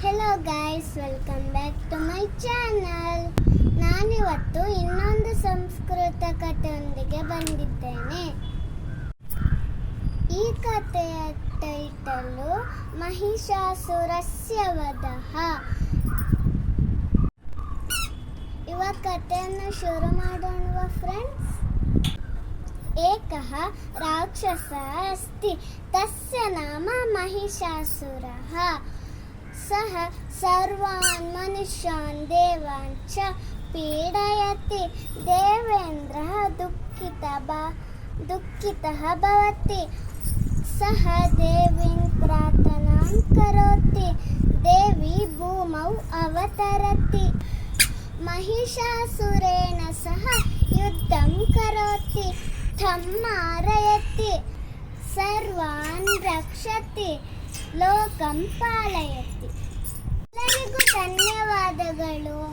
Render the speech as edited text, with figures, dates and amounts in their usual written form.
Hello guys, welcome back to my channel. ನಾನಿವತ್ತು ಇನ್ನೊಂದು ಸಂಸ್ಕೃತ ಕಥೆಯೊಂದಿಗೆ ಬಂದಿದ್ದೇನೆ. ಈ ಕಥೆಯ ಟೈಟಲು ಮಹಿಷಾಸುರಸ್ಯ ವಧಃ. ಇವಾಗ ಕಥೆಯನ್ನು ಶುರು ಮಾಡೋಣ ಫ್ರೆಂಡ್ಸ್. ಏಕಃ ರಾಕ್ಷಸಃ ಅಸ್ತಿ, ತಸ್ಯ ನಾಮ ಮಹಿಷಾಸುರಃ. ಸಹ ಸರ್ವಾನ್ ಮನುಷ್ಯಾನ್ ದೇವಾನ್ ಚ ಪೀಡಯತಿ. ದೇವೇಂದ್ರಃ ದುಃಖಿತಃ ಭವತಿ. ಸಹ ದೇವೀಂ ಪ್ರಾರ್ಥನಾಂ ಕರೋತಿ. ದೇವಿ ಭೂಮೌ ಅವತರತಿ. ಮಹಿಷಾಸುರೇಣ ಸಹ ಯುದ್ಧಂ ಕರೋತಿ. तं ಮಾರಯತಿ. ಸರ್ವಾನ್ ರಕ್ಷತಿ. ಲೋಕಂ ಪಾಲಯತಿ. ಎಲ್ಲರಿಗೂ ಧನ್ಯವಾದಗಳು.